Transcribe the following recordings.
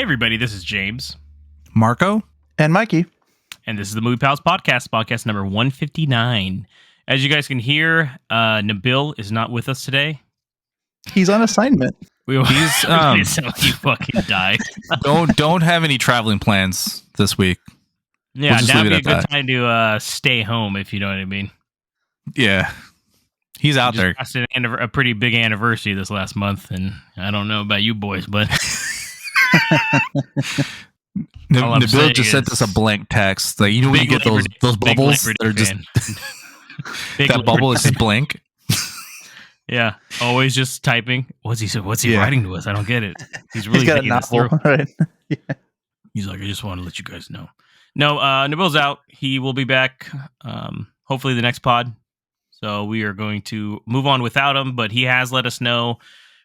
everybody, this is James. Marco? And Mikey. And this is the Movie Pals podcast number 159. As you guys can hear, Nabil is not with us today. He's on assignment. He's you fucking die. don't have any traveling plans this week. Yeah, We'll now would be a good that. time to stay home, if you know what I mean. Yeah. He's out there. Passed a pretty big anniversary this last month, and I don't know about you boys, but Nabil just sent us a blank text. Like, you know when you get those bubbles that are just that bubble is just blank. Yeah, always just typing. What's he writing to us? I don't get it. He's really got a novel, right? Yeah. He's like, I just want to let you guys know. No, Nabil's out. He will be back hopefully the next pod. So we are going to move on without him, but he has let us know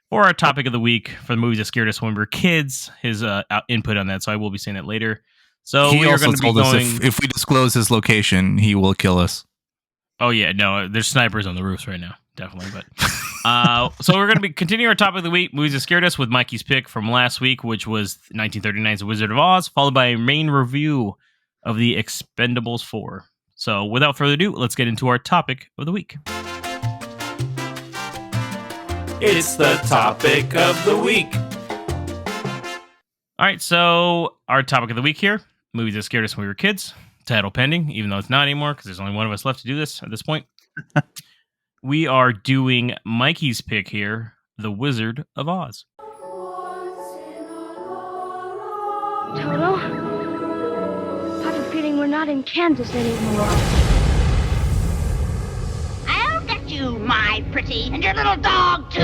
for our topic of the week for the movies that scared us when we were kids, his input on that. So I will be saying that later. So he we are also going to be told us if we disclose his location, he will kill us. Oh yeah, no, there's snipers on the roofs right now, definitely. But so we're going to be continuing our topic of the week, movies that scared us, with Mikey's pick from last week, which was 1939's The Wizard of Oz, followed by a main review of the Expend4bles 4. So without further ado, let's get into our topic of the week. It's the topic of the week. All right, so our topic of the week here, movies that scared us when we were kids, title pending, even though it's not anymore because there's only one of us left to do this at this point. We are doing Mikey's pick here, The Wizard of Oz. Toto? I have a feeling we're not in Kansas anymore. I'll get you, my pretty, and your little dog, too.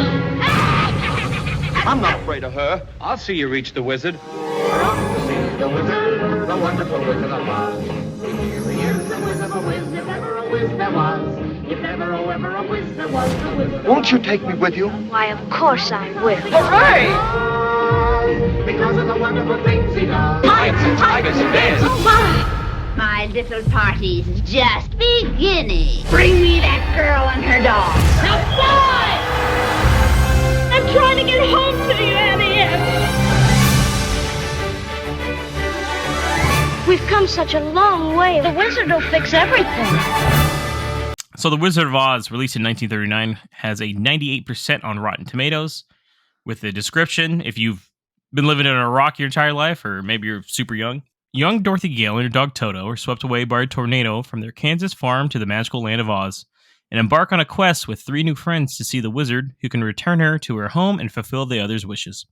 I'm not afraid of her. I'll see you reach the wizard. The wizard, the wonderful Wizard of Oz. He is the Wizard of Wiz, if ever a whiz there was. If ever a whiz there was, the Wizard. Won't you take me with you? Why, of course I will. Hooray! Because of the wonderful things he does. Lions and tigers and bears. Oh, my! My little party's just beginning. Bring me that girl and her dog. Now fly! I'm trying to get home to you, Annie. We've come such a long way. The wizard will fix everything. So The Wizard of Oz, released in 1939, has a 98% on Rotten Tomatoes, with the description: if you've been living under a rock your entire life, or maybe you're super young, young Dorothy Gale and her dog Toto are swept away by a tornado from their Kansas farm to the magical land of Oz, and embark on a quest with 3 new friends to see the wizard who can return her to her home and fulfill the others' wishes.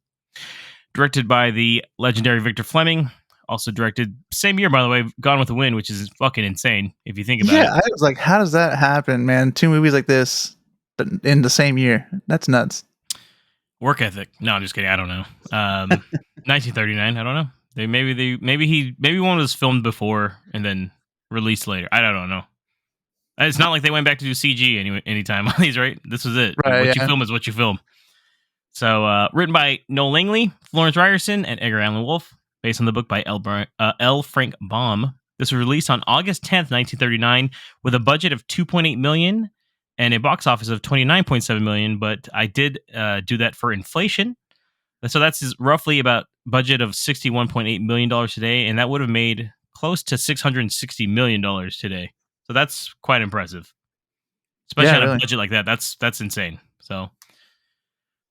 Directed by the legendary Victor Fleming. Also directed, same year, by the way, Gone with the Wind, which is fucking insane if you think about it. Yeah, I was like, how does that happen, man? 2 movies like this in the same year. That's nuts. Work ethic. No, I'm just kidding. I don't know. 1939. I don't know. Maybe one was filmed before and then released later. I don't know. It's not like they went back to do CG anytime on these, right? This was it. Right, what you film is what you film. So, written by Noel Langley, Florence Ryerson, and Edgar Allan Wolfe, based on the book by L. Frank Baum. This was released on August 10th, 1939, with a budget of $2.8 million and a box office of $29.7 million. But I did do that for inflation. So that's roughly about budget of $61.8 million today, and that would have made close to $660 million today. So that's quite impressive, especially on a budget like that. That's insane. So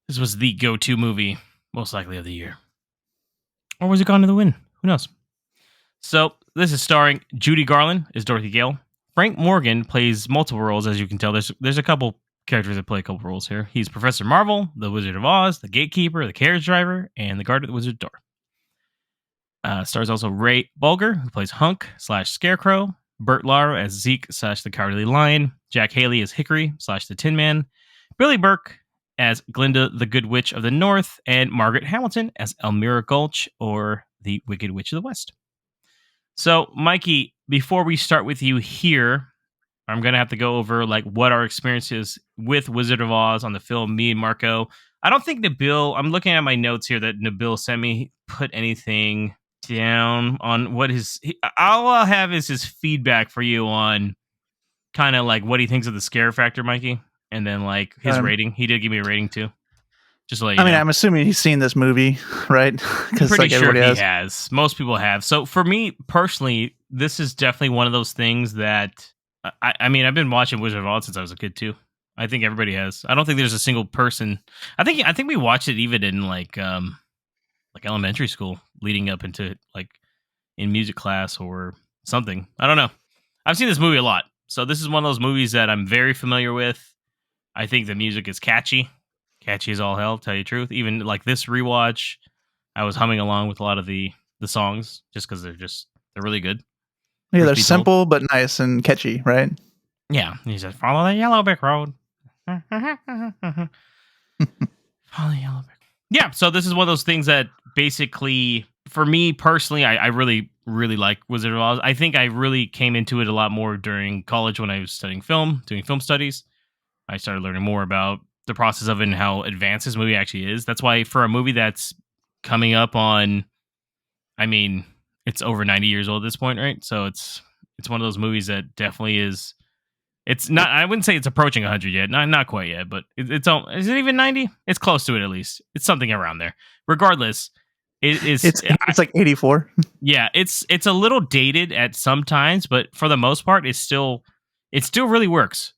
this was the go-to movie, most likely of the year. Or was it Gone to the Wind? Who knows? So this is starring Judy Garland as Dorothy Gale. Frank Morgan plays multiple roles, as you can tell. There's a couple characters that play a couple roles here. He's Professor Marvel, the Wizard of Oz, the Gatekeeper, the Carriage Driver, and the Guard at the Wizard's Door. Stars also Ray Bulger, who plays Hunk/Scarecrow, Burt Lahr as Zeke/the Cowardly Lion, Jack Haley as Hickory/the Tin Man, Billy Burke as Glinda, the Good Witch of the North, and Margaret Hamilton as Elmira Gulch, or the Wicked Witch of the West. So, Mikey, before we start with you here, I'm going to have to go over what our experience is with Wizard of Oz on the film, me and Marco. I don't think Nabil, I'm looking at my notes here that Nabil sent me, put anything down on what all I'll have is his feedback for you on kind of what he thinks of the scare factor, Mikey. And then his rating. He did give me a rating too. Just to let you I mean, know. I'm assuming he's seen this movie, right? I'm pretty sure he has. Most people have. So for me personally, this is definitely one of those things that I mean, I've been watching Wizard of Oz since I was a kid too. I think everybody has. I don't think there's a single person. I think we watched it even in like elementary school, leading up into like in music class or something. I don't know. I've seen this movie a lot, so this is one of those movies that I'm very familiar with. I think the music is catchy as all hell. To tell you the truth, even like this rewatch, I was humming along with a lot of the songs just because they're really good. Yeah, they're simple but nice and catchy, right? Yeah, he says, "Follow the yellow brick road." Follow the yellow brick. Yeah, so this is one of those things that basically, for me personally, I really, really like Wizard of Oz. I think I really came into it a lot more during college when I was studying film, doing film studies. I started learning more about the process of it and how advanced this movie actually is. That's why for a movie that's coming up on, I mean, it's over 90 years old at this point, right? So it's one of those movies that definitely is. It's not. I wouldn't say it's approaching 100 yet. Not quite yet, but it's. Is it even 90? It's close to it at least. It's something around there. Regardless, it is. It's like 84. Yeah, it's a little dated at some times, but for the most part, it still really works.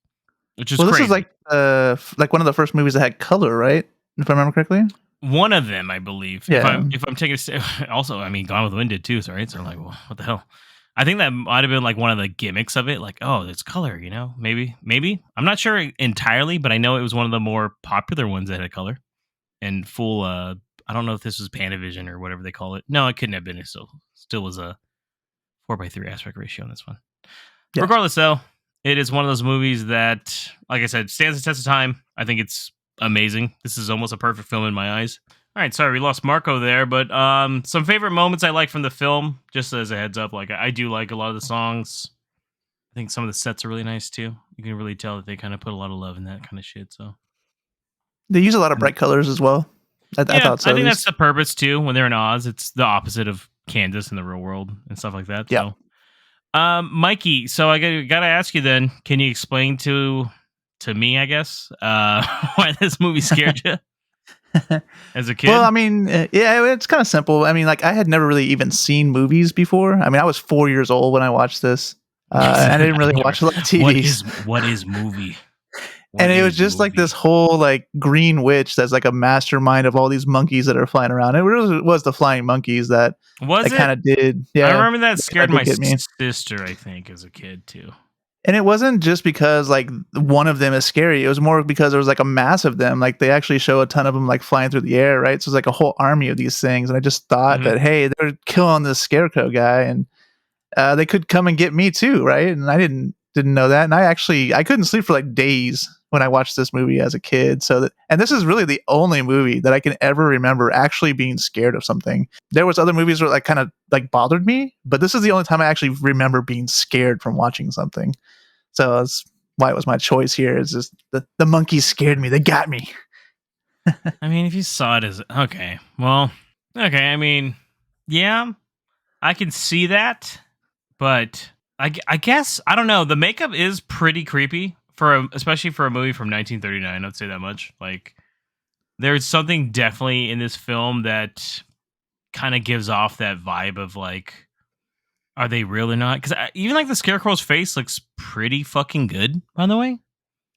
Which is well, this crazy. is like one of the first movies that had color, right? If I remember correctly. One of them, I believe. Yeah. If I'm taking also, I mean, Gone with the Wind did too. So right, so like, well, what the hell? I think that might have been like one of the gimmicks of it. Like, oh, it's color, you know? Maybe. I'm not sure entirely, but I know it was one of the more popular ones that had color and full. I don't know if this was Panavision or whatever they call it. No, it couldn't have been. It still was a 4:3 aspect ratio on this one. Yeah. Regardless, though. It is one of those movies that, like I said, stands the test of time. I think it's amazing. This is almost a perfect film in my eyes. All right, sorry, we lost Marco there, but some favorite moments I like from the film, just as a heads up, like I do like a lot of the songs. I think some of the sets are really nice too. You can really tell that they kind of put a lot of love in that kind of shit. So they use a lot of bright colors as well. I thought so. I think that's the purpose too. When they're in Oz, it's the opposite of Kansas in the real world and stuff like that. Yeah. So. Mikey, so I gotta ask you then, can you explain to me, I guess, why this movie scared you as a kid? Well, I mean, yeah, it's kind of simple. I mean, like I had never really even seen movies before. I mean, I was 4 years old when I watched this. And I didn't really watch a lot of TV. What is movie? And it was just like this whole like green witch that's like a mastermind of all these monkeys that are flying around. It really was the flying monkeys that kind of did. Yeah, I remember that scared my sister, I think, as a kid too. And it wasn't just because like one of them is scary. It was more because there was like a mass of them. Like they actually show a ton of them like flying through the air, right? So it's like a whole army of these things. And I just thought that, hey, they're killing this scarecrow guy, and they could come and get me too, right? And I didn't know that. And I couldn't sleep for like days when I watched this movie as a kid. And this is really the only movie that I can ever remember actually being scared of something. There was other movies where like kind of like bothered me, but this is the only time I actually remember being scared from watching something. So that's why it was my choice here. It's just the monkeys scared me. They got me. I mean, if you saw it as okay. I mean, yeah, I can see that, but I guess I don't know. The makeup is pretty creepy especially for a movie from 1939. I'd say that much. Like, there's something definitely in this film that kind of gives off that vibe of like, are they real or not? Because even like the Scarecrow's face looks pretty fucking good, by the way.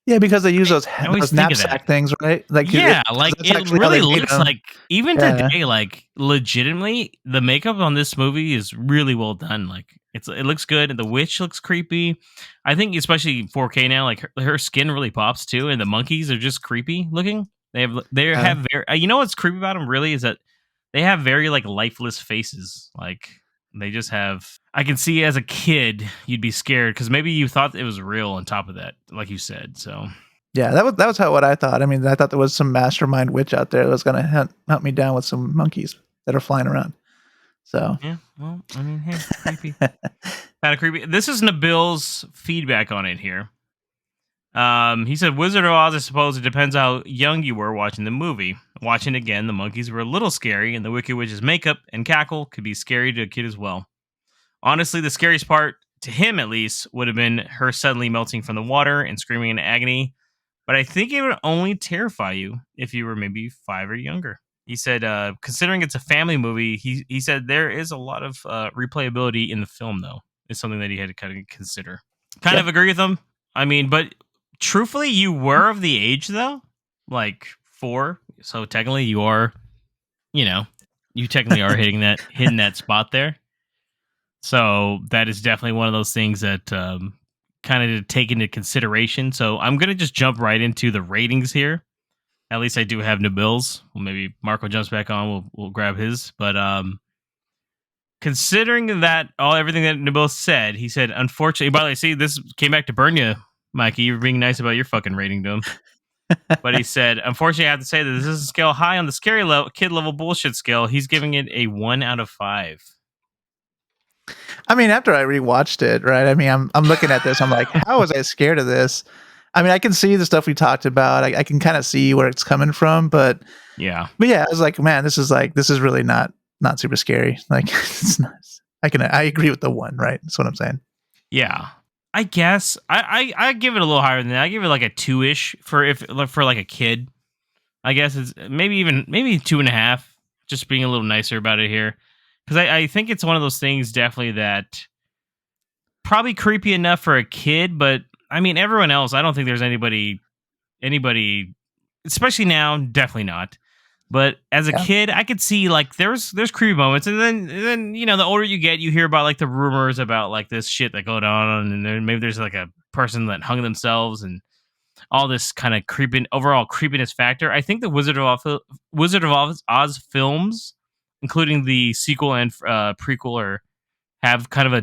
Yeah, because they use those knapsack things, right? Like, yeah, it really looks like even today, like legitimately, the makeup on this movie is really well done. Like, it looks good, and the witch looks creepy. I think especially 4K now, like her skin really pops too, and the monkeys are just creepy looking. They have very, you know what's creepy about them really is that they have very like lifeless faces. Like they just have. I can see as a kid you'd be scared because maybe you thought it was real. On top of that, like you said, so yeah, that was what I thought. I mean, I thought there was some mastermind witch out there that was going to hunt me down with some monkeys that are flying around. So yeah, well, I mean, hey, creepy, kind of creepy. This is Nabil's feedback on it here. He said, "Wizard of Oz, I suppose it depends how young you were watching the movie. Watching again, the monkeys were a little scary, and the Wicked Witch's makeup and cackle could be scary to a kid as well. Honestly, the scariest part, to him at least, would have been her suddenly melting from the water and screaming in agony. but I think it would only terrify you if you were maybe 5 or younger. He said, considering it's a family movie, he said there is a lot of replayability in the film, though. It's something that he had to kind of consider. Kind of agree with him. I mean, but truthfully, you were of the age, though. Like 4. So technically you are, you technically are hitting that spot there. So that is definitely one of those things that kind of to take into consideration. So I'm going to just jump right into the ratings here. At least I do have Nabil's. Well, maybe Marco jumps back on. We'll grab his. But considering that everything that Nabil said, he said, unfortunately, by the way, see, this came back to burn you, Mikey. You were being nice about your fucking rating to him. But he said, unfortunately, I have to say that this is a scale high on the scary kid level bullshit scale. He's giving it a 1 out of 5. I mean, after I rewatched it, right? I mean, I'm looking at this. I'm like, how was I scared of this? I mean, I can see the stuff we talked about. I can kind of see where it's coming from, but yeah, I was like, man, this is really not super scary. Like, it's not. I agree with the 1, right? That's what I'm saying. Yeah, I guess I give it a little higher than that. I give it like a 2-ish for like a kid. I guess it's maybe 2.5. Just being a little nicer about it here, because I think it's one of those things definitely that probably creepy enough for a kid, but I mean, everyone else, I don't think there's anybody, especially now, definitely not. But as a kid, I could see like there's creepy moments, and then the older you get, you hear about like the rumors about like this shit that go on, and then maybe there's like a person that hung themselves, and all this kind of overall creepiness factor. I think the Wizard of Oz films, including the sequel and prequel, have kind of a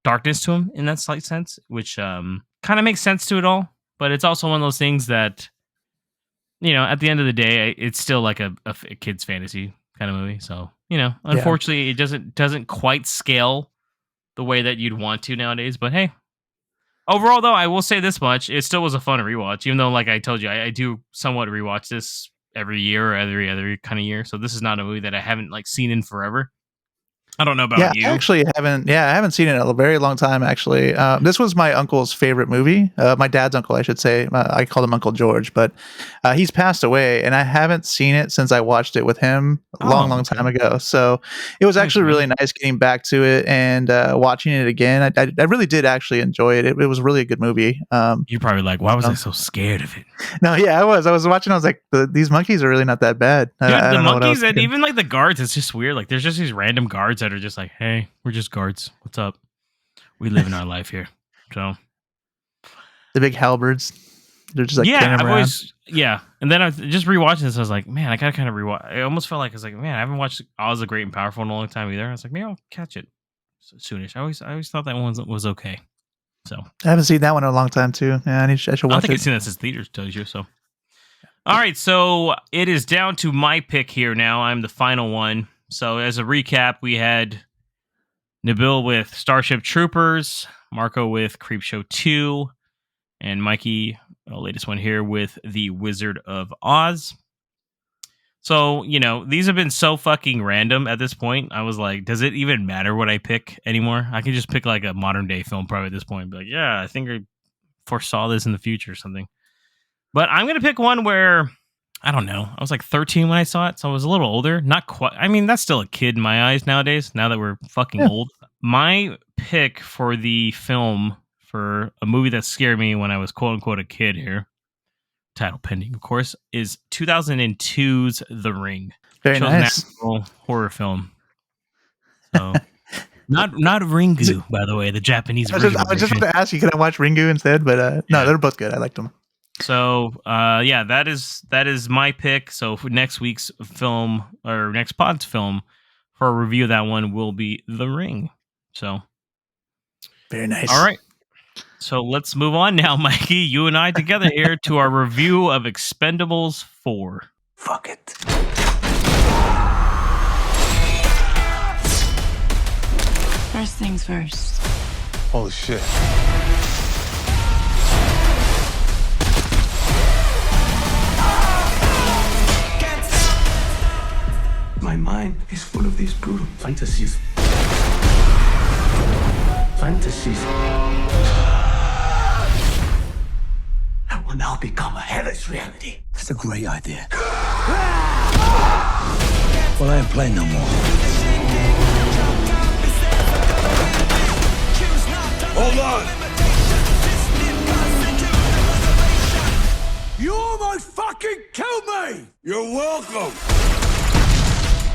darkness to them in that slight sense, which kind of makes sense to it all, but it's also one of those things that, at the end of the day, it's still like a kid's fantasy kind of movie. So, unfortunately, it doesn't quite scale the way that you'd want to nowadays. But hey, overall, though, I will say this much: it still was a fun rewatch. Even though, like I told you, I do somewhat rewatch this every year or every other kind of year. So this is not a movie that I haven't like seen in forever. I don't know about you. I haven't seen it in a very long time, actually. This was my uncle's favorite movie. My dad's uncle, I should say. I called him Uncle George, but he's passed away, and I haven't seen it since I watched it with him a long time ago. So it was actually really nice getting back to it and watching it again. I really did actually enjoy it. It was really a good movie. You're probably like, why was I so scared of it? No, yeah, I was watching. I was like, these monkeys are really not that bad. Dude, the monkeys and even like the guards, it's just weird. Like there's just these random guards that are just like, hey, we're just guards. What's up? We live in our life here. So the big halberds, they're just like, and then I was just rewatching this. I was like, man, I gotta kind of rewatch. I almost felt like I was like, man, I haven't watched Oz the Great and Powerful in a long time either. I was like, maybe I'll catch it soonish. I always thought that one was okay. So I haven't seen that one in a long time too. Yeah, I should watch it. I think I've seen that since theaters, tells you so. All right, so it is down to my pick here now. I'm the final one. So as a recap, we had Nabil with Starship Troopers, Marco with Creepshow 2, and Mikey, the latest one here, with The Wizard of Oz. So, these have been so fucking random at this point. I was like, does it even matter what I pick anymore? I can just pick like a modern day film probably at this point. Be like, yeah, I think I foresaw this in the future or something. But I'm going to pick one where, I don't know, I was like 13 when I saw it, so I was a little older. Not quite. I mean, that's still a kid in my eyes nowadays, now that we're fucking old. My pick for the film, for a movie that scared me when I was quote-unquote a kid here, title pending, of course, is 2002's The Ring. Very nice. Horror film. So, not Ringu, by the way, the Japanese version. I was just going to ask you, could I watch Ringu instead? But no, they're both good. I liked them. So, that is my pick. So for next week's film, or next pod's film, for a review of that one will be The Ring. So, very nice. All right. So let's move on now, Mikey. You and I together here to our review of Expend4bles 4. Fuck it. First things first. Holy shit. My mind is full of these brutal fantasies. Fantasies that will now I'll become a hellish reality. It's a great idea. Well, I ain't playing no more. Hold on! You almost fucking killed me! You're welcome!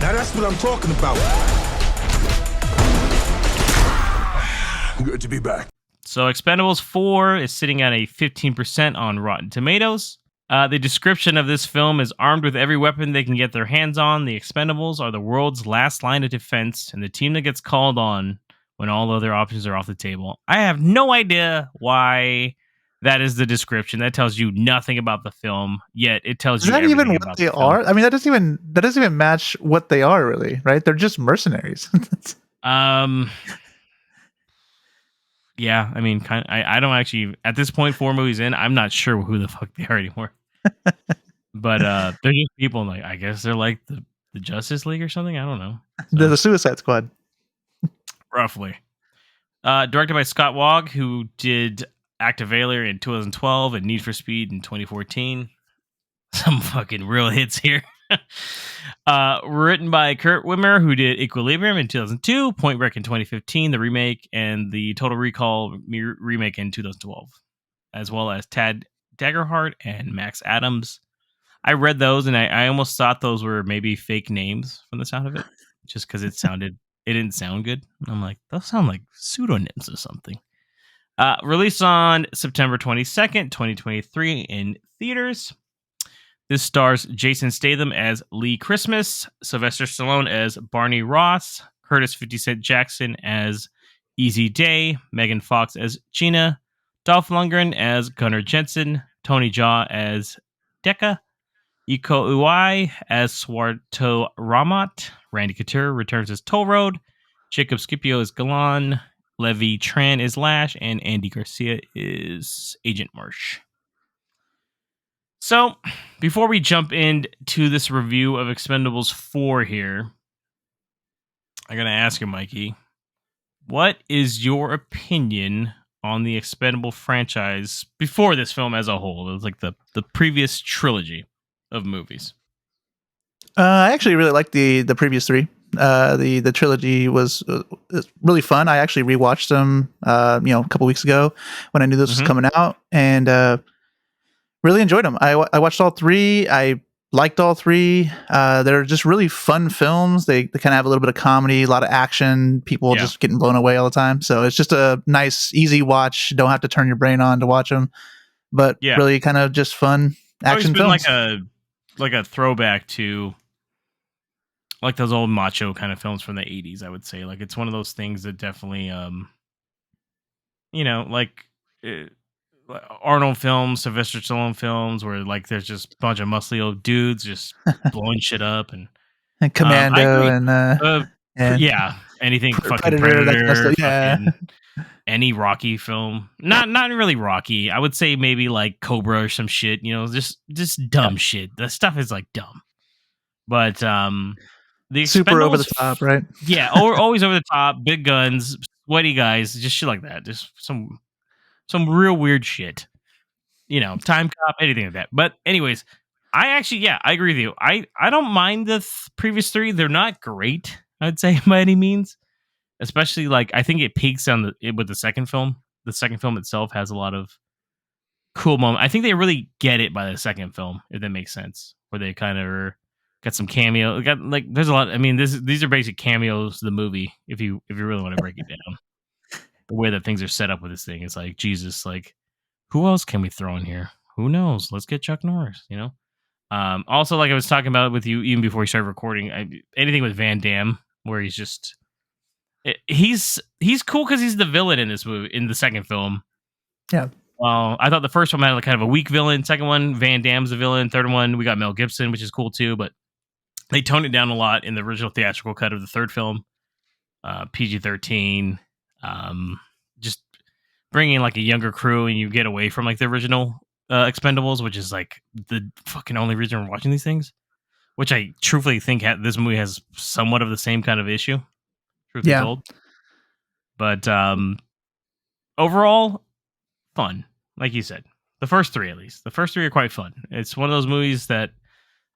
Now that's what I'm talking about. Good to be back. So Expendables 4 is sitting at a 15% on Rotten Tomatoes. The description of this film is armed with every weapon they can get their hands on. The Expendables are the world's last line of defense and the team that gets called on when all other options are off the table. I have no idea why that is the description. That tells you nothing about the film, yet it tells you everything even about what they the film. are? I mean, that doesn't even match what they are, really, right? They're just mercenaries. Yeah, I mean, I don't actually, at this point, 4 movies in, I'm not sure who the fuck they are anymore. But they're just people, like, I guess they're like the Justice League or something. I don't know. They're the Suicide Squad. Roughly. Directed by Scott Wogg, who did Act of Valor in 2012 and Need for Speed in 2014. Some fucking real hits here. Written by Kurt Wimmer, who did Equilibrium in 2002, Point Break in 2015, the remake, and the Total Recall remake in 2012, as well as Tad Daggerhart and Max Adams. I read those, and I almost thought those were maybe fake names from the sound of it, just because it didn't sound good. I'm like, those sound like pseudonyms or something. Released on September 22nd, 2023 in theaters. This stars Jason Statham as Lee Christmas, Sylvester Stallone as Barney Ross, Curtis 50 Cent Jackson as Easy Day, Megan Fox as Gina, Dolph Lundgren as Gunnar Jensen, Tony Jaa as Decca, Iko Uwais as Swarto Ramat, Randy Couture returns as Toll Road, Jacob Scipio as Galan, Levi Tran is Lash, and Andy Garcia is Agent Marsh. So, before we jump into this review of Expendables 4 here, I'm going to ask you, Mikey, what is your opinion on the Expendable franchise before this film as a whole? It was like the previous trilogy of movies. I actually really liked the previous 3. The trilogy was really fun. I actually rewatched them, a couple weeks ago when I knew this was coming out, and really enjoyed them. I watched all 3. I liked all 3. They're just really fun films. They kind of have a little bit of comedy, a lot of action, people just getting blown away all the time. So it's just a nice, easy watch. Don't have to turn your brain on to watch them, but really kind of just fun action films. Like a throwback to like those old macho kind of films from the 80s, I would say. Like it's one of those things that definitely, Arnold films, Sylvester Stallone films, where like there's just a bunch of muscly old dudes just blowing shit up, and Commando and anything fucking Predator, fucking any Rocky film. Not really Rocky. I would say maybe like Cobra or some shit. Just dumb shit. The stuff is like dumb, but the super over the top, right? Yeah, always over the top, big guns, sweaty guys, just shit like that. Just some real weird shit. Time Cop, anything like that. But anyways, I agree with you. I don't mind the previous 3. They're not great, I'd say, by any means. Especially, like, I think it peaks with the second film. The second film itself has a lot of cool moments. I think they really get it by the second film, if that makes sense. Where they kind of got some cameo. There's a lot. I mean, these are basic cameos of the movie. If you really want to break it down, the way that things are set up with this thing, it's like Jesus. Like, who else can we throw in here? Who knows? Let's get Chuck Norris. Also, like I was talking about with you even before we started recording, anything with Van Damme, where he's just he's cool because he's the villain in this movie, in the second film. Yeah. Well, I thought the first one had like kind of a weak villain. Second one, Van Damme's the villain. Third one, we got Mel Gibson, which is cool too. But they toned it down a lot in the original theatrical cut of the third film, PG-13. Just bringing like a younger crew, and you get away from like the original Expendables, which is like the fucking only reason we're watching these things. Which I truthfully think this movie has somewhat of the same kind of issue. Truth be told. But overall, fun, like you said. The first three, at least. The first three are quite fun. It's one of those movies that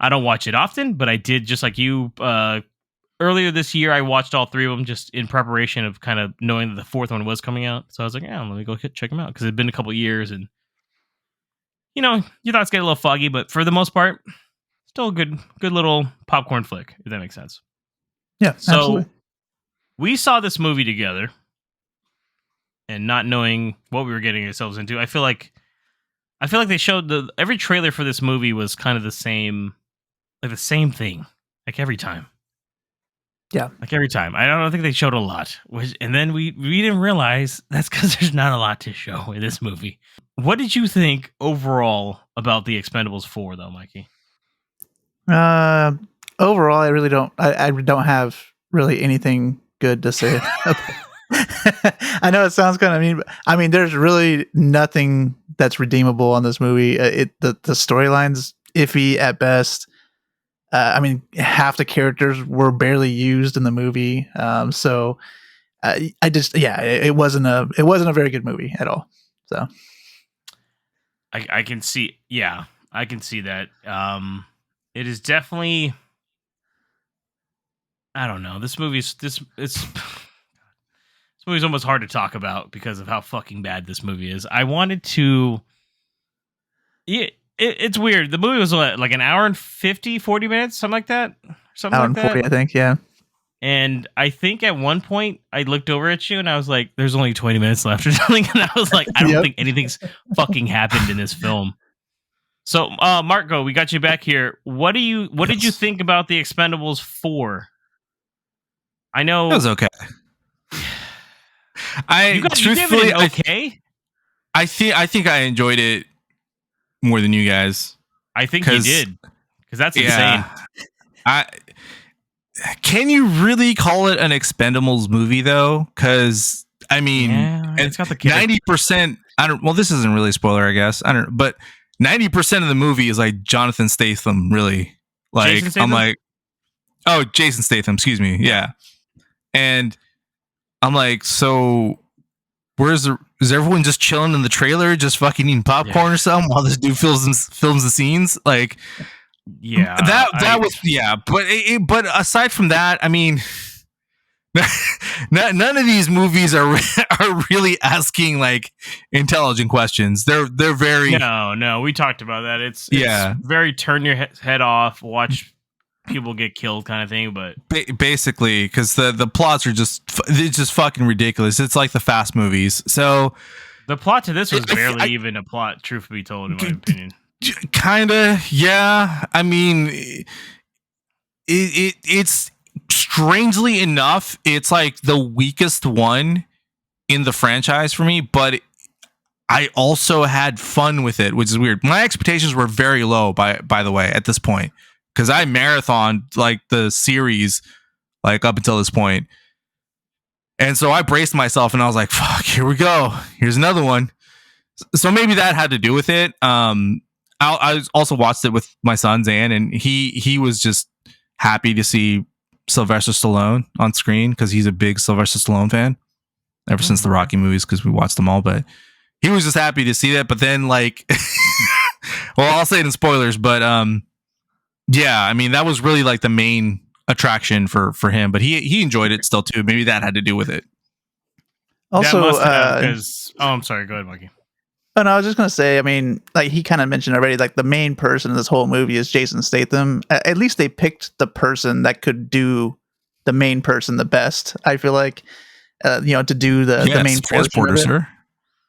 I don't watch it often, but I did, just like you. Earlier this year, I watched all three of them just in preparation of kind of knowing that the fourth one was coming out. So I was like, yeah, let me go check them out, because it'd been a couple of years, and your thoughts get a little foggy, but for the most part, still a good little popcorn flick, if that makes sense. Yeah, so absolutely. We saw this movie together, and not knowing what we were getting ourselves into, I feel like they showed every trailer for this movie was kind of the same thing, like every time. Yeah, like every time. I don't think they showed a lot, and then we didn't realize that's because there's not a lot to show in this movie. What did you think overall about the Expend4bles 4, though, Mikey? Overall, I really don't. I don't have really anything good to say. I know it sounds kind of mean, but I mean, there's really nothing that's redeemable on this movie. The storyline's iffy at best. I mean, half the characters were barely used in the movie. So I just, it wasn't a very good movie at all. So I can see, I can see that. It is definitely, I don't know. This movie's almost hard to talk about because of how fucking bad this movie is. I wanted to, it's weird. The movie was like an hour and 40 minutes, something like that. Hour and 40, I think, yeah. And I think at one point I looked over at you and I was like, there's only 20 minutes left or something. And I was like, I don't think anything's fucking happened in this film. So, Marco, we got you back here. What did you think about the Expend4bles 4? I know it was okay. Truthfully, okay. I think I enjoyed it more than you guys. I think you did, because that's insane. Can you really call it an Expendables movie though? Because I mean, it's got the 90%. Well, this isn't really a spoiler, I guess. I don't know, but 90% of the movie is like Jonathan Statham. Really, like I'm like, oh, Jason Statham. Excuse me. Yeah, and I'm like, so. Is everyone just chilling in the trailer, just fucking eating popcorn or something while this dude films the scenes? Like, that was but aside from that, I mean, none of these movies are really asking like intelligent questions. They're very no. We talked about that. It's very turn your head off, watch people get killed kind of thing, but basically because the plots are just fucking ridiculous. It's like the Fast movies. So the plot to this was barely even a plot, truth be told, in my opinion. Kinda, yeah. I mean, it's strangely enough, it's like the weakest one in the franchise for me, but I also had fun with it, which is weird. My expectations were very low, by the way, at this point. Because I marathoned like the series like up until this point. And so I braced myself and I was like, fuck, here we go. Here's another one. So maybe that had to do with it. I also watched it with my son, Zan, and he was just happy to see Sylvester Stallone on screen because he's a big Sylvester Stallone fan ever since the Rocky movies, because we watched them all. But he was just happy to see that. But then like, well, I'll say it in spoilers, but yeah, I mean, that was really like the main attraction for him, but he enjoyed it still too. Maybe that had to do with it. Also, because I'm sorry. Go ahead, Mikey. Oh no, I was just gonna say. I mean, like he kind of mentioned already. Like the main person in this whole movie is Jason Statham. At least they picked the person that could do the main person the best. I feel like, to do the main transporter, sir.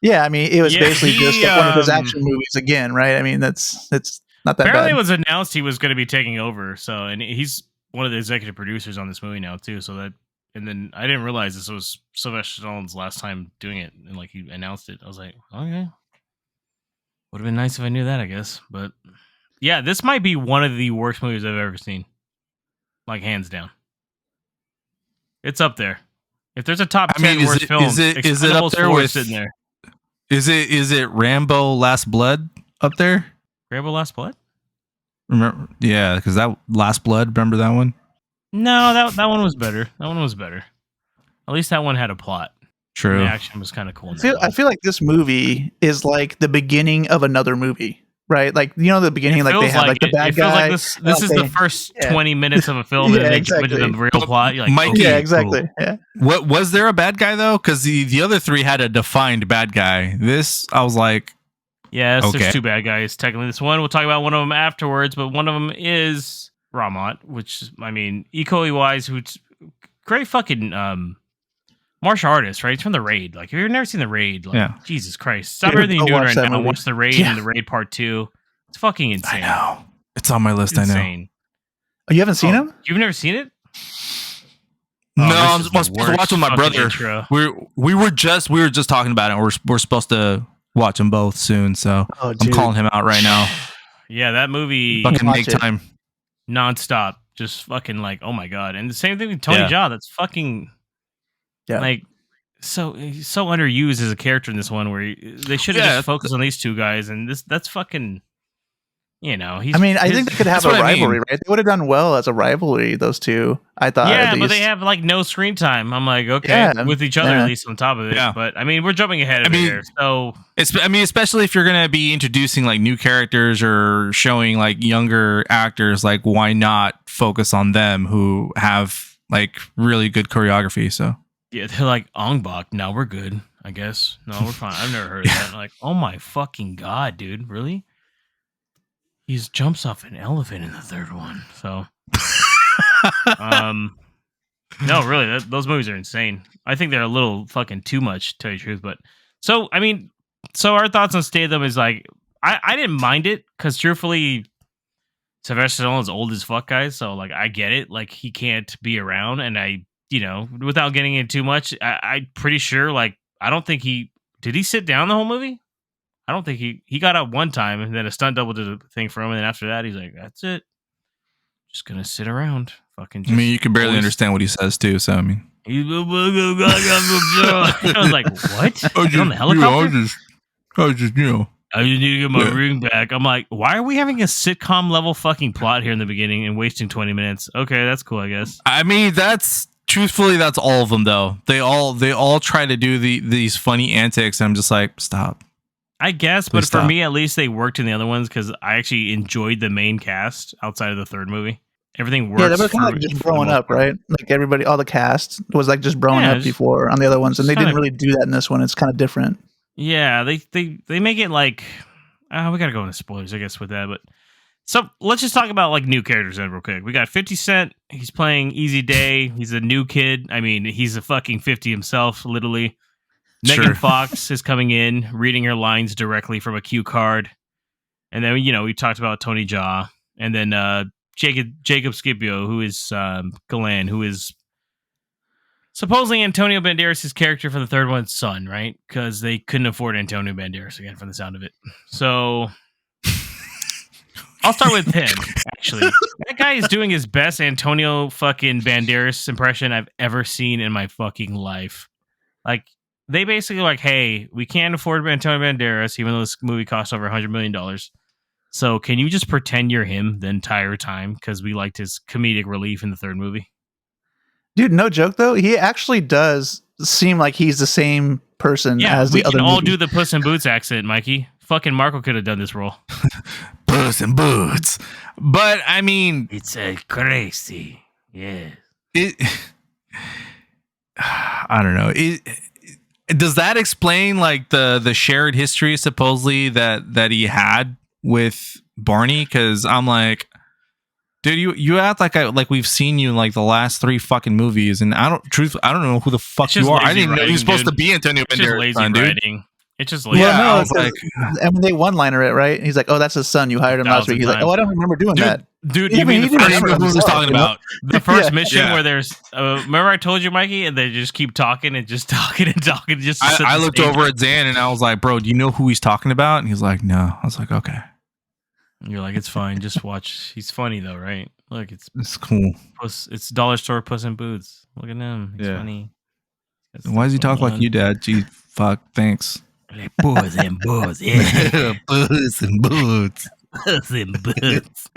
Yeah, I mean, it was basically just like one of his action movies again, right? I mean, it's not that apparently bad. It was announced he was going to be taking over. So, and he's one of the executive producers on this movie now too. So that, and then I didn't realize this was Sylvester Stallone's last time doing it, and like he announced it. I was like, okay, would have been nice if I knew that, I guess. But yeah, this might be one of the worst movies I've ever seen, like hands down. It's up there. If there's a top 10 worst films, is it up there with sitting there? Is it Rambo Last Blood up there? Rambo Last Blood? Remember? Yeah, because that Last Blood, remember that one? No, that one was better. That one was better. At least that one had a plot. True. The action was kind of cool. I feel like this movie is like the beginning of another movie, right? Like, you know, the beginning, like they have like the bad it feels guy. like this is the first 20 minutes of a film, Yeah, and then they exactly. jump into the real plot. You're like, Mikey, yeah, exactly. Cool. Yeah. What was there a bad guy though? Because the other three had a defined bad guy. This, I was like, yes, okay. There's two bad guys. Technically, this one we'll talk about one of them afterwards, but one of them is Ramont, which I mean, equally wise, who's great fucking martial artist, right? It's from The Raid. Like, if you've never seen The Raid, like, Jesus Christ, stop everything you're doing right now. Watch The Raid and The Raid Part 2. It's fucking insane. I know. It's on my list. Insane. I know. Oh, you haven't seen him? You've never seen it? No, I'm supposed to watch with my brother. Intro. We were just talking about it. And we're supposed to watch them both soon. So I'm calling him out right now. Yeah, that movie. Fucking make time. Nonstop. Just fucking like, oh my god. And the same thing with Tony Jaa. That's fucking like so underused as a character in this one. Where they should have just focused on these two guys. And that's fucking. You know, I mean, I think they could have a rivalry, right? They would have done well as a rivalry, those two. I thought. Yeah, but they have like no screen time. I'm like, okay, with each other at least on top of it. Yeah. But I mean, we're jumping ahead of it here. So especially if you're gonna be introducing like new characters or showing like younger actors, like why not focus on them who have like really good choreography? So yeah, they're like Ong Bak. No, we're good. I guess. No, we're fine. I've never heard of that. Like, oh my fucking god, dude, really? He jumps off an elephant in the third one. So, no, really, those movies are insane. I think they're a little fucking too much, to tell you the truth. But so, I mean, our thoughts on Statham is like, I didn't mind it because truthfully, Sylvester Stallone's old as fuck, guys. So like, I get it. Like, he can't be around, and without getting in too much, I'm pretty sure. Like, I don't think did he sit down the whole movie? I don't think he got up one time, and then a stunt double did a thing for him, and then after that, he's like, "That's it, just gonna sit around." Fucking. I mean, you can barely understand what he says too. So I mean, I was like, "What?" On the helicopter? I just I just need to get my ring back. I'm like, why are we having a sitcom level fucking plot here in the beginning and wasting 20 minutes? Okay, that's cool, I guess. I mean, that's all of them though. They all try to do these funny antics, and I'm just like, stop. I guess, but for me, at least they worked in the other ones because I actually enjoyed the main cast outside of the third movie. Everything works. Yeah, they were kind of like just growing up, right? Like everybody, all the cast was like just growing up before on the other ones, and they didn't really do that in this one. It's kind of different. Yeah, they make it like we gotta go into spoilers, I guess, with that. But so let's just talk about like new characters then real quick. We got 50 Cent. He's playing Easy Day. He's a new kid. I mean, he's a fucking 50 himself, literally. Megan Fox is coming in, reading her lines directly from a cue card. And then, we talked about Tony Jaa. And then Jacob Scipio, who is Galan, who is supposedly Antonio Banderas' character for the third one's son, right? Because they couldn't afford Antonio Banderas again, from the sound of it. So I'll start with him, actually. That guy is doing his best Antonio fucking Banderas impression I've ever seen in my fucking life. Like, they basically like, hey, we can't afford Antonio Banderas, even though this movie costs over $100 million. So can you just pretend you're him the entire time? Because we liked his comedic relief in the third movie. Dude, no joke, though. He actually does seem like he's the same person as the other we can all movie. do the Puss in Boots accent, Mikey. Fucking Marco could have done this role. Puss in Boots. But, I mean... It's crazy. Yeah. I don't know. Does that explain like the shared history supposedly that he had with Barney? Because I'm like, dude, you act like we've seen you in like the last 3 fucking movies, and I don't know who the fuck you are. I didn't know you were supposed to be Antonio Banderas, son, dude. It's just lazy. Well, no, I was like, I mean, they one-liner it, right? He's like, "Oh, that's his son. You hired him last week." He's like, "Oh, I don't remember doing that." Dude, you mean the first who was talking about the first mission where there's remember I told you, Mikey, and they just keep talking and just talking and talking. Just I looked over at Zan and I was like, "Bro, do you know who he's talking about?" And he's like, "No." I was like, "Okay." You're like, "It's fine. Just watch. He's funny though, right? Look, it's cool. It's dollar store Puss in Boots. Look at him. He's funny." Why does he talk like you, Dad? Gee, fuck. Thanks. Like Puss in Boots, yeah. Puss in Boots. Puss in Boots.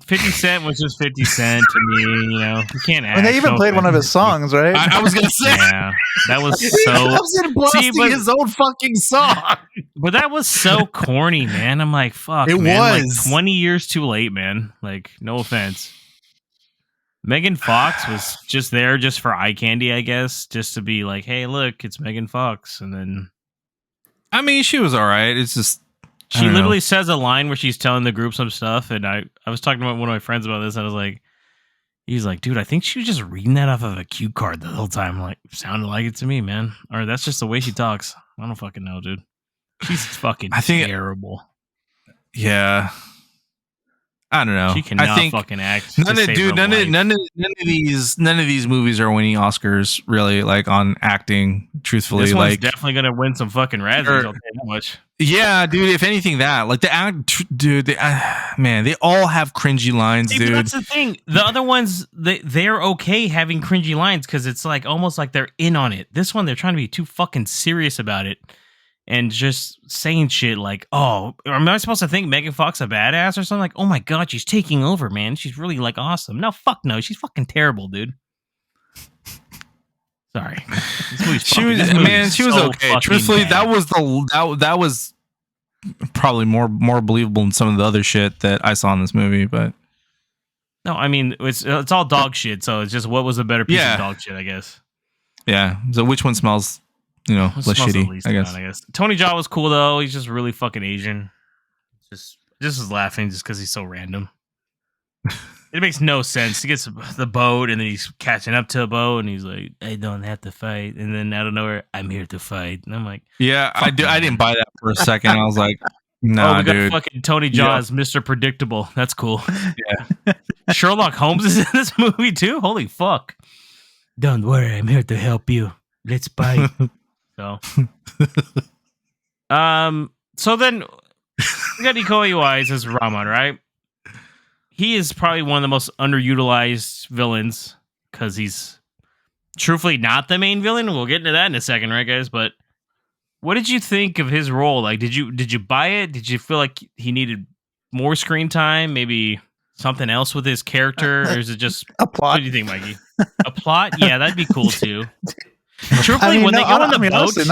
50 Cent was just 50 Cent to me. You know, you can't act. And they even played one of his songs, right? I was gonna say, Yeah, that was he so. comes in blasting his own fucking song. But that was so corny, man. I'm like, fuck, It man. was. Like 20 years too late, man. Like, no offense. Megan Fox was just there just for eye candy, I guess, just to be like, hey, look, it's Megan Fox. And then I mean, she was all right. It's just she literally says a line where she's telling the group some stuff. And I was talking to one of my friends about this. And I was like, he's like, dude, I think she was just reading that off of a cue card the whole time. Like, sounded like it to me, man. Or that's just the way she talks. I don't fucking know, dude. She's fucking terrible. Yeah. I don't know. She cannot I think fucking act. None of these movies are winning Oscars really, like on acting. Truthfully, this one's like definitely gonna win some fucking Razzies. I'll tell you that much. Yeah, dude. If anything, that like the act, dude. Man, they all have cringy lines, dude. That's the thing. The other ones, they're okay having cringy lines because it's like almost like they're in on it. This one, they're trying to be too fucking serious about it. And just saying shit like, oh, am I supposed to think Megan Fox a badass or something? Like, oh my god, she's taking over, man. She's really like awesome. No, fuck no. She's fucking terrible, dude. Sorry. She was okay. Truthfully, bad. that was probably more believable than some of the other shit that I saw in this movie, but no, I mean it's all dog shit, so it's just what was a better piece of dog shit, I guess. Yeah. So which one smells less shitty, I guess. Tony Jaa was cool though. He's just really fucking Asian. Just was laughing just because he's so random. It makes no sense. He gets the boat and then he's catching up to a boat and he's like, I don't have to fight. And then out of nowhere, I'm here to fight. And I'm like, yeah, I didn't buy that for a second. I was like, nah, dude. Fucking Tony Jaa is Mr. Predictable. That's cool. Yeah. Sherlock Holmes is in this movie too. Holy fuck. Don't worry, I'm here to help you. Let's fight. So, so then we got Iko Uwais as Rahman, right? He is probably one of the most underutilized villains because he's truthfully not the main villain. We'll get into that in a second, right, guys? But what did you think of his role? Like, did you buy it? Did you feel like he needed more screen time? Maybe something else with his character, or is it just a plot? What do you think, Mikey? A plot? Yeah, that'd be cool too. Truthfully, when they go on the boat to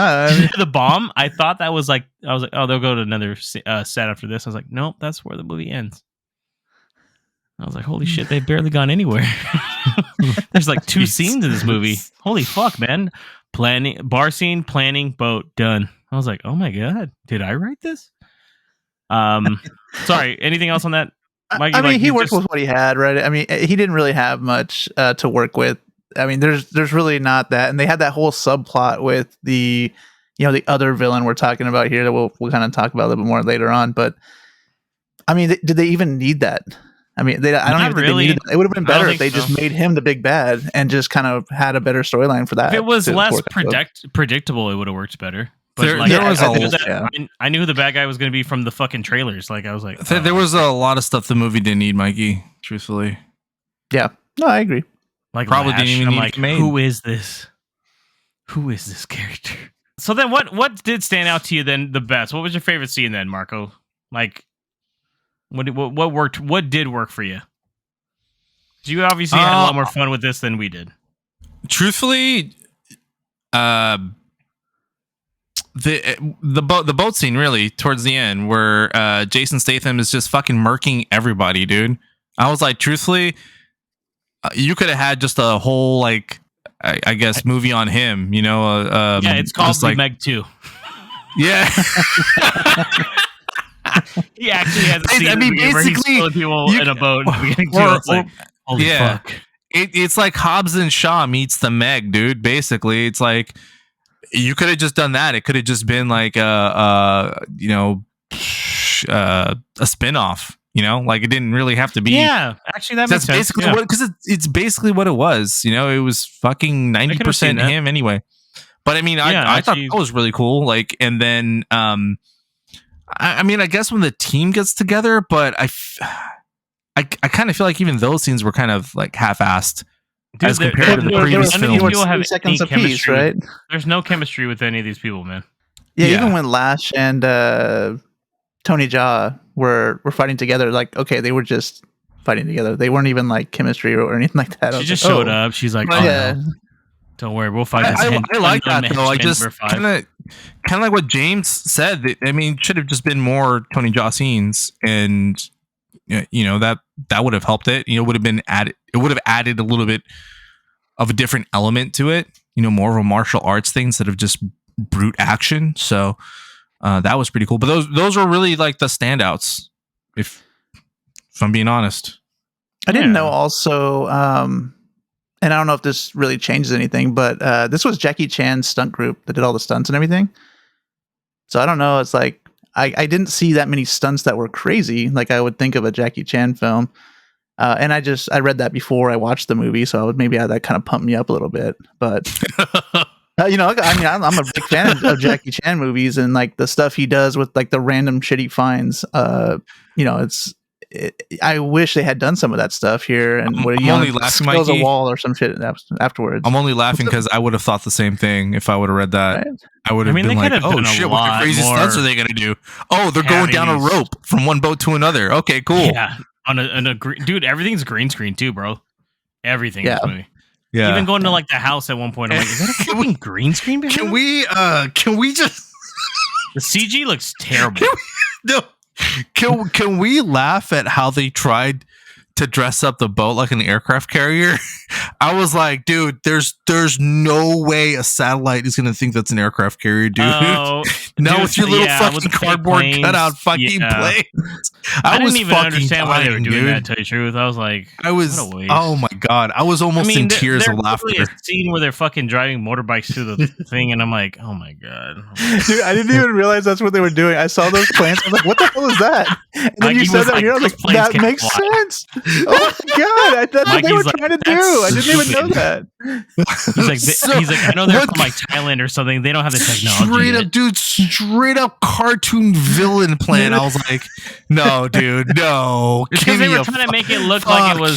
the bomb, I thought that was like, I was like, oh, they'll go to another set after this. I was like, nope, that's where the movie ends. I was like, holy shit, they've barely gone anywhere. There's like 2 scenes in this movie. Holy fuck, man. Bar scene, planning, boat, done. I was like, oh my god, did I write this? Sorry, anything else on that? Mikey, I mean, he worked with what he had, right? I mean, he didn't really have much to work with. I mean, there's really not that, and they had that whole subplot with the other villain we're talking about here that we'll kind of talk about a little bit more later on. But I mean, did they even need that? I mean, I don't even think they needed that. It would have been better if they just made him the big bad and just kind of had a better storyline for that. If it was less predictable, it would have worked better. But I knew who the bad guy was going to be from the fucking trailers. Like I was like, there was a lot of stuff the movie didn't need, Mikey. Truthfully, yeah, no, I agree. Like probably didn't even need to make. Who is this? Who is this character? So then, what did stand out to you then the best? What was your favorite scene then, Marco? Like, what worked? What did work for you? You obviously had a lot more fun with this than we did. Truthfully, the boat scene really towards the end where Jason Statham is just fucking murking everybody, dude. I was like, truthfully, you could have had just a whole like I guess movie on him, yeah, it's called like Meg 2. Yeah. He actually has a scene where he's killing people in a boat. Holy fuck. It's like Hobbs and Shaw meets the Meg, dude. Basically, it's like you could have just done that. It could have just been like a spin-off. Like it didn't really have to be. Yeah, actually, that's basically because it's basically what it was. It was fucking 90% him anyway. But I mean, I thought that was really cool. Like, and then I mean, I guess when the team gets together, but I kind of feel like even those scenes were kind of like half-assed as compared to the previous films. People have seconds apiece, right? There's no chemistry with any of these people, man. Yeah, even when Lash and Tony Jaa were fighting together, like, okay, they were just fighting together. They weren't even like chemistry or anything like that. She just showed up. She's like, oh, yeah. no. Don't worry, we'll fight this. I like that though. I just kind of like what James said. I mean, it should have just been more Tony Jaa scenes, and you know that would have helped it. You know, would have been added. It would have added a little bit of a different element to it. You know, more of a martial arts thing instead of just brute action. So that was pretty cool. But those were really like the standouts. If I'm being honest, I didn't know also. And I don't know if this really changes anything, but this was Jackie Chan's stunt group that did all the stunts and everything. So I don't know. It's like I didn't see that many stunts that were crazy, like I would think of a Jackie Chan film. And I read that before I watched the movie, so maybe that kind of pumped me up a little bit. But you know, I mean, I'm a big fan of Jackie Chan movies, and like the stuff he does with like the random shit he finds. You know, I wish they had done some of that stuff here, and I'm only laughing, scales a Mikey. wall or some shit afterwards. I'm only laughing because I would have thought the same thing if I would have read that. Right? I would have been like, "Oh shit, what kind of crazy stunts are they gonna do? Oh, they're going down a rope from one boat to another. Okay, cool. Yeah, on a dude, everything's green screen too, bro. Everything. Yeah. In this movie. Yeah. Even going to like the house at one point, I'm like, is that a fucking green screen behind Can him? we just The CG looks terrible. no? Can we laugh at how they tried to dress up the boat like an aircraft carrier? I was like, dude, there's no way a satellite is gonna think that's an aircraft carrier, dude. Oh, Now dude, with your little yeah, with fucking the fake cardboard planes, cutout fucking yeah. planes. I was didn't even fucking understand why they were dying, doing dude. that. To tell you the truth, I was like, I was, what a waste. oh my god, I was almost in tears there's of laughter. literally a scene where they're fucking driving motorbikes through the thing, and I'm like, oh my god. Dude, I didn't even realize that's what they were doing. I saw those planes. I was like, what the hell is that? And then Mikey you said was that like, here. I was "Those like, planes that can't makes fly." sense. Oh my god, that's what they were Mikey's like, trying to "That's do. I didn't even know stupid." that. He's like, he's like, I know they're from like Thailand or something. They don't have the technology. Straight yet. up, dude, straight up cartoon villain plan. I was like, no, dude, no. Because they were trying to make it look like it was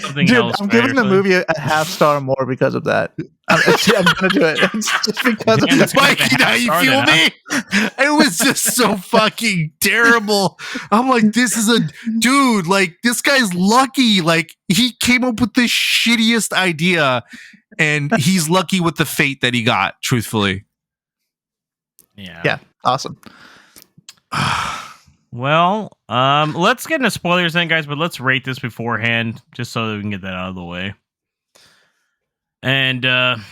something Dude, else. I'm right, giving or the movie a half star more because of that. I'm gonna do it. It's just because of Damn, that. it's gonna Mikey, be a now half you star feel then, me? It was just so fucking terrible. I'm like, this is a dude, like, this guy's lucky. Like, he came up with the shittiest idea, and he's lucky with the fate that he got, truthfully. Yeah, awesome. Well, let's get into spoilers then, guys, but let's rate this beforehand, just so that we can get that out of the way. And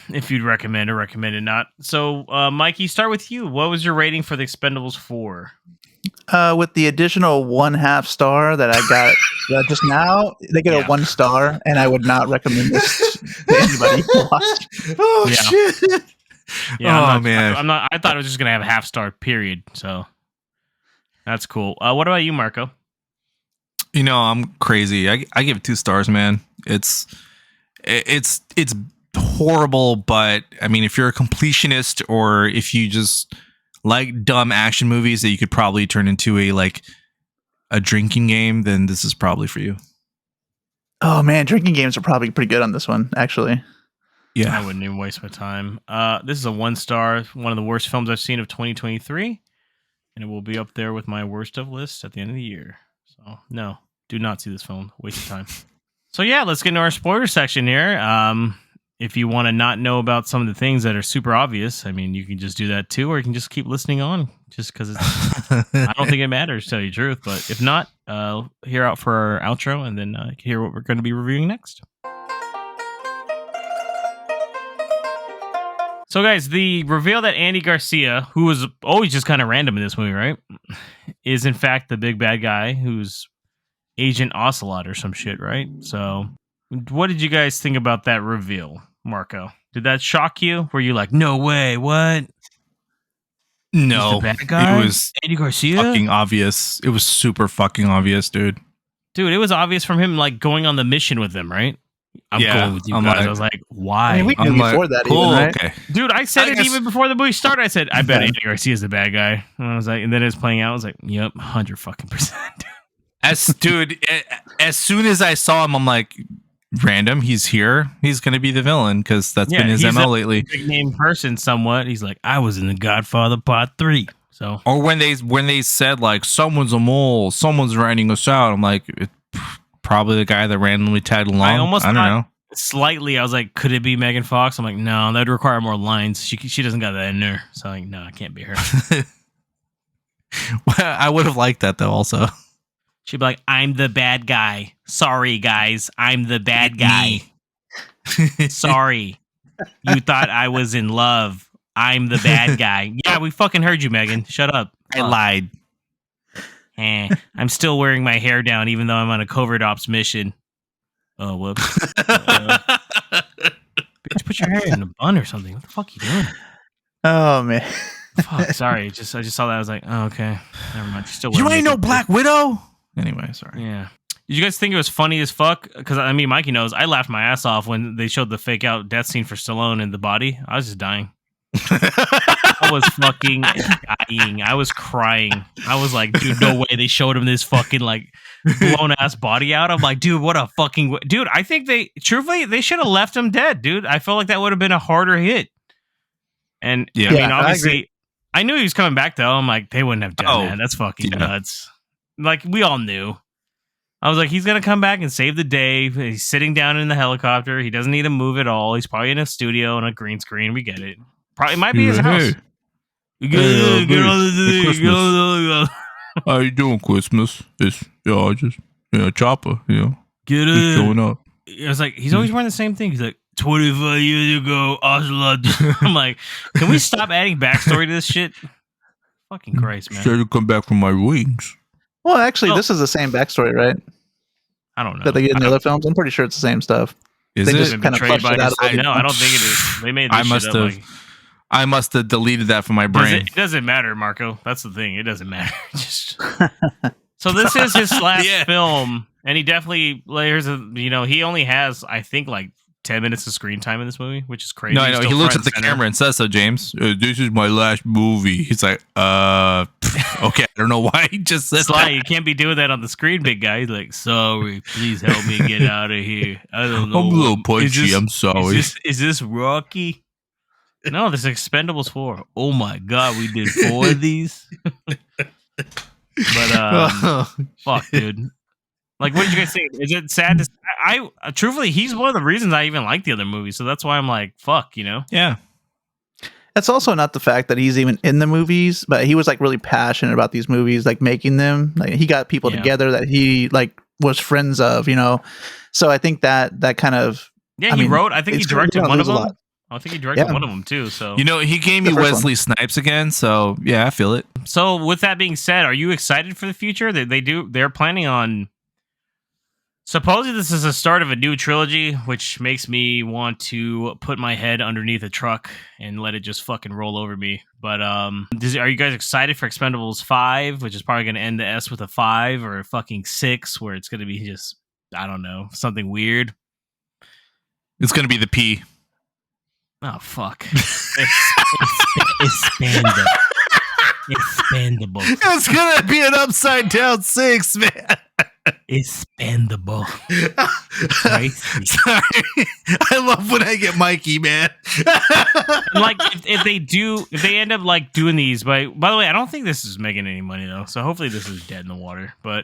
if you'd recommend or recommend it not. So, Mikey, start with you. What was your rating for the Expend4bles 4? With the additional 1/2 star that I got just now, they get a 1 star, and I would not recommend this to anybody to watch. Oh, Yeah. shit. Yeah, Oh, man. I'm not. I thought it was just gonna have a half star. Period. So that's cool. What about you, Marco? You know, I'm crazy. I give it 2 stars, man. It's horrible, but I mean, if you're a completionist or if you just like dumb action movies that you could probably turn into a drinking game, then this is probably for you. Oh man, drinking games are probably pretty good on this one, actually. Yeah, I wouldn't even waste my time. This is a 1 star, one of the worst films I've seen of 2023, and it will be up there with my worst of list at the end of the year. So no, do not see this film. Waste of time. So yeah, let's get into our spoiler section here. If you want to not know about some of the things that are super obvious, I mean, you can just do that too, or you can just keep listening on, just because I don't think it matters, to tell you the truth. But if not, hear out for our outro, and then hear what we're going to be reviewing next. So, guys, the reveal that Andy Garcia, who was always just kind of random in this movie, right, is in fact the big bad guy who's Agent Ocelot or some shit, right? So, what did you guys think about that reveal, Marco? Did that shock you? Were you like, no way, what? No, He's the bad guy? it was Andy Garcia? fucking obvious. It was super fucking obvious, dude. Dude, it was obvious from him, like, going on the mission with them, right? I'm going with you I'm guys. like- I was like, why? I mean, we knew I'm before like, that, cool, even, right? okay. Dude, I said I it guess- even before the movie started. I said, I bet Yeah. Andy Garcia is the bad guy. And I was like, and then it's playing out. I was like, yep, 100%. As soon as I saw him, I'm like, random. He's here. He's gonna be the villain because that's been his he's MO a lately. big name person, somewhat. He's like, I was in The Godfather Part 3. So, or when they said like someone's a mole, someone's writing us out, I'm like, probably the guy that randomly tagged along. I don't know. Slightly, I was like, could it be Megan Fox? I'm like, no, that'd require more lines. She doesn't got that in her. So like, no, it can't be her. Well, I would have liked that though. Also, she'd be like, I'm the bad guy. Sorry, guys, I'm the bad guy. Sorry, you thought I was in love. I'm the bad guy. Yeah, we fucking heard you, Megan. Shut up. I lied. I'm still wearing my hair down, even though I'm on a covert ops mission. Oh, whoops. Bitch, put your hair in a bun or something. What the fuck are you doing? Oh man. Fuck, sorry. I just saw that. I was like, oh, okay. Never mind. She's still You wearing ain't no makeup, Black Widow. Anyway, sorry. Yeah. Did you guys think it was funny as fuck? Because I mean, Mikey knows. I laughed my ass off when they showed the fake out death scene for Stallone in the body. I was just dying. I was fucking dying. I was crying. I was like, dude, no way they showed him this fucking like blown ass body out. I'm like, dude, what a fucking dude. I think they should have left him dead, dude. I felt like that would have been a harder hit. And yeah, I mean, obviously, I knew he was coming back though. I'm like, they wouldn't have done that. That's fucking nuts. Like we all knew. I was like, he's gonna come back and save the day. He's sitting down in the helicopter. He doesn't need to move at all. He's probably in a studio on a green screen. We get it. Probably might be his house. How you doing, Christmas? It's just Chopper. Get it. Showing up. I was like, he's always wearing the same thing. He's like, 25 years ago, I'm like, can we stop adding backstory to this shit? Fucking Christ, man. Sure to come back from my wings. Well, actually, this is the same backstory, right? I don't know. That they get in the other films. I'm pretty sure it's the same stuff. Is they it? just kind of flushed it out. No, I don't think it is. They made this I must have deleted that from my brain. It doesn't matter, Marco. That's the thing. It doesn't matter. Just so this is his last film, and he definitely he only has, I think, like 10 minutes of screen time in this movie, which is crazy. No, I know. He looks at the camera and says so, James. This is my last movie. He's like, okay. I don't know why he just said Sly, that. you can't be doing that on the screen, big guy. He's like, sorry, please help me get out of here. I don't know. I'm a little punchy. I'm sorry. Is this Rocky? No, this is Expend4bles 4. Oh my god, we did 4 of these. But fuck, dude. Like, what did you guys think? Is it sad to? I truthfully, he's one of the reasons I even like the other movies. So that's why I'm like, fuck, Yeah. It's also not the fact that he's even in the movies, but he was like really passionate about these movies, like making them. Like he got people together that he like was friends of, So I think that kind of he wrote. I think he directed one of them. I think he directed one of them too. So he gave me Wesley Snipes again. So yeah, I feel it. So with that being said, are you excited for the future? They're planning on. Supposedly this is the start of a new trilogy, which makes me want to put my head underneath a truck and let it just fucking roll over me. But are you guys excited for Expend4bles 5, which is probably going to end the S with a 5 or a fucking 6, where it's going to be just, I don't know, something weird? It's going to be the P. Oh, fuck. Expendable. Expendable. It's going to be an upside down 6, man. Expendable. Sorry. I love when I get Mikey, man. And like if they end up like doing these, by the way, I don't think this is making any money though. So hopefully this is dead in the water. But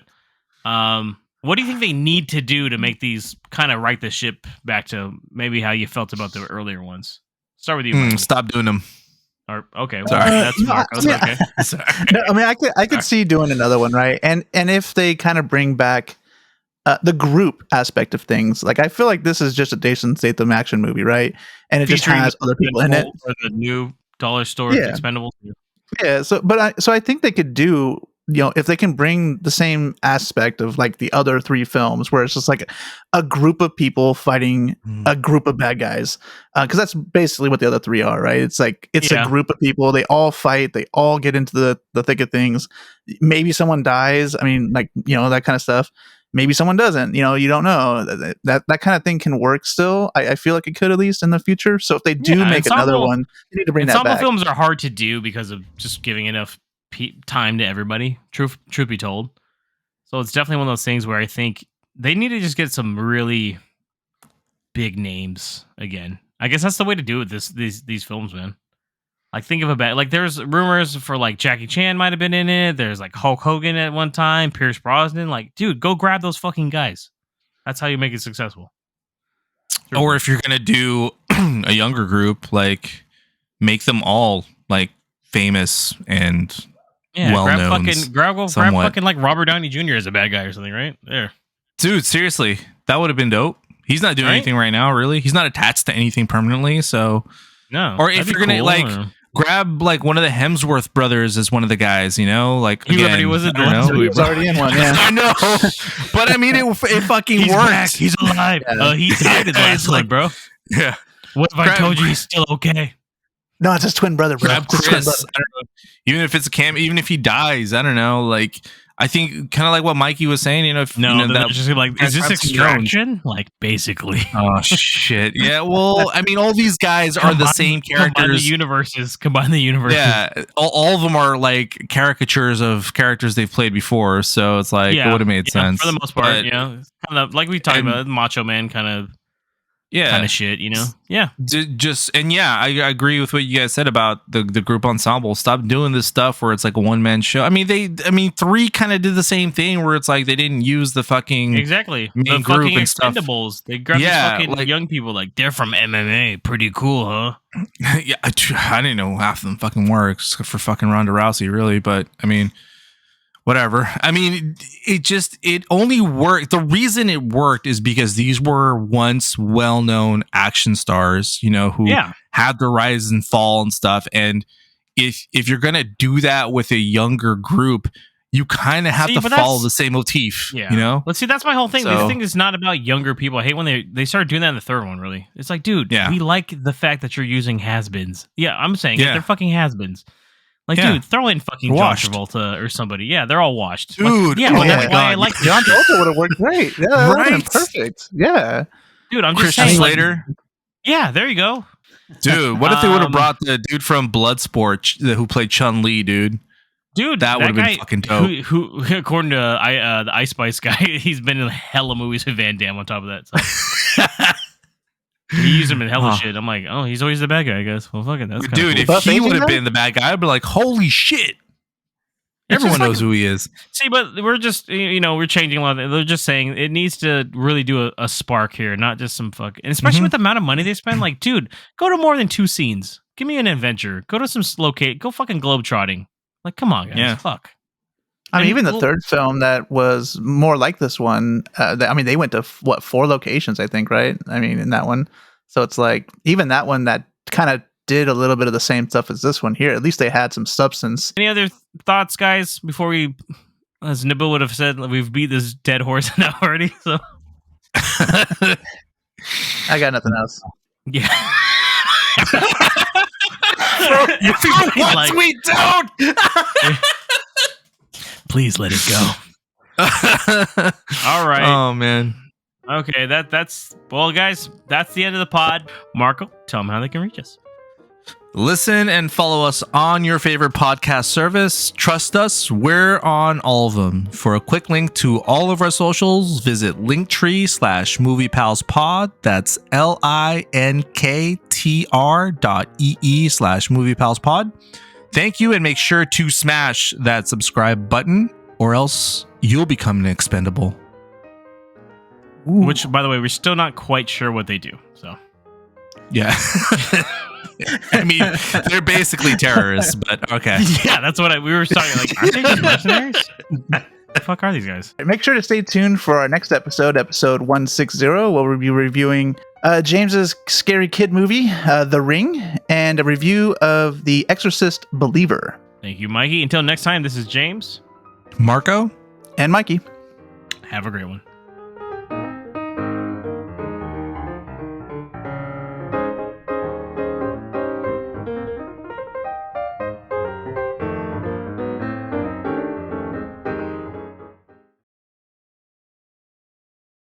what do you think they need to do to make these kind of right the ship back to maybe how you felt about the earlier ones? Start with you. Stop doing them. Or, okay, sorry. That's Marcos. Okay. Sorry. No, I mean, I could see doing another one, right? And if they kind of bring back the group aspect of things, like I feel like this is just a Jason Statham action movie, right? And it just has other people in it. Or the new dollar store Expend4bles. Yeah. So I think they could do, if they can bring the same aspect of like the other 3 films, where it's just like a group of people fighting a group of bad guys, because that's basically what the other 3 are, right? It's like a group of people. They all fight. They all get into the thick of things. Maybe someone dies. I mean, like that kind of stuff. Maybe someone doesn't. You don't know. That kind of thing can work still. I feel like it could at least in the future. So if they do make another one, they need to bring that back. Films are hard to do because of just giving enough time to everybody. Truth be told, so it's definitely one of those things where I think they need to just get some really big names again. I guess that's the way to do it. These films, man. Like, think of a bad. Like, there's rumors for like Jackie Chan might have been in it. There's like Hulk Hogan at one time, Pierce Brosnan. Like, dude, go grab those fucking guys. That's how you make it successful. Or if you're gonna do a younger group, like make them all like famous and well known. Grab fucking like Robert Downey Jr. as a bad guy or something, right? There. Dude, seriously, that would have been dope. He's not doing anything right now, really. He's not attached to anything permanently, so no. Or if you're gonna grab like one of the Hemsworth brothers as one of the guys, you know, like he already was in one. He was already in one. Yeah, I know, but I mean, it fucking he's works. Back. He's alive. He died in the last one, bro. Yeah. What if I told you he's still okay? No, it's his twin brother, bro. Grab Chris. I don't know. Even if it's a even if he dies, I don't know. Like, I think kind of like what Mikey was saying, you know. If, no, you know, that just like, is this Extraction? Like, basically. Oh shit! Yeah, well, I mean, all these guys are the same characters. Combine the universes. Yeah, all of them are like caricatures of characters they've played before. So it's like it would have made sense for the most part. Kind of like we talked about Macho Man, kind of shit. You know, I agree with what you guys said about the group ensemble. Stop doing this stuff where it's like a one man show. I mean, 3 kind of did the same thing where it's like they didn't use the fucking main group fucking and stuff. Expend4bles. They grabbed these fucking like, young people, like they're from MMA, pretty cool, huh? Yeah, I didn't know half of them fucking works for fucking Ronda Rousey, really. But I mean, whatever. I mean, it only worked. The reason it worked is because these were once well-known action stars, you know, who had their rise and fall and stuff. And if you're gonna do that with a younger group, you kind of have to follow the same motif. Yeah. You know. Let's see. That's my whole thing. This thing is not about younger people. I hate when they started doing that in the third one. Really, it's like, dude, we like the fact that you're using has-beens. Yeah, I'm saying it. They're fucking has-beens. Like, dude, throw in fucking John Travolta or somebody. Yeah, they're all washed. Dude, that's why I like John Travolta would have worked great. Yeah, that would have been perfect. Yeah. Dude, I'm Christian just saying. Slater. Yeah, there you go. Dude, what if they would have brought the dude from Bloodsport who played Chun-Li, dude? Dude, that would have been fucking dope. Who according to the Ice Spice guy, he's been in hella movies with Van Damme on top of that. So. He used him in hella shit. I'm like, oh, he's always the bad guy, I guess. Well, fucking that's dude. Cool. If he would have been the bad guy, I'd be like, holy shit! Everyone knows who he is. See, but we're just we're changing a lot. They're just saying it needs to really do a spark here, not just some fuck. And especially with the amount of money they spend, like, dude, go to more than 2 scenes. Give me an adventure. Go to some go fucking globetrotting. Like, come on, guys. Yeah. Fuck. I mean, even the third film that was more like this one, they went to 4 locations, I think, right? I mean, in that one. So it's like, even that one that kind of did a little bit of the same stuff as this one here. At least they had some substance. Any other thoughts, guys, before we, as Nabil would have said, we've beat this dead horse now already, so. I got nothing else. Yeah. What we don't. Please let it go. All right. Oh man. Okay, that's well, guys. That's the end of the pod. Marco, tell them how they can reach us. Listen and follow us on your favorite podcast service. Trust us, we're on all of them. For a quick link to all of our socials, visit linktree/moviepalspod. That's linktr.ee/moviepalspod. Thank you, and make sure to smash that subscribe button, or else you'll become an expendable. Ooh. Which, by the way, we're still not quite sure what they do. So, yeah. I mean, they're basically terrorists, but okay. Yeah, that's what we were talking. Like, aren't they just mercenaries? The fuck are these guys? Make sure to stay tuned for our next episode 160. We'll be reviewing James's scary kid movie, The Ring, and a review of The Exorcist Believer. Thank you, Mikey. Until next time, this is James, Marco, and Mikey. Have a great one.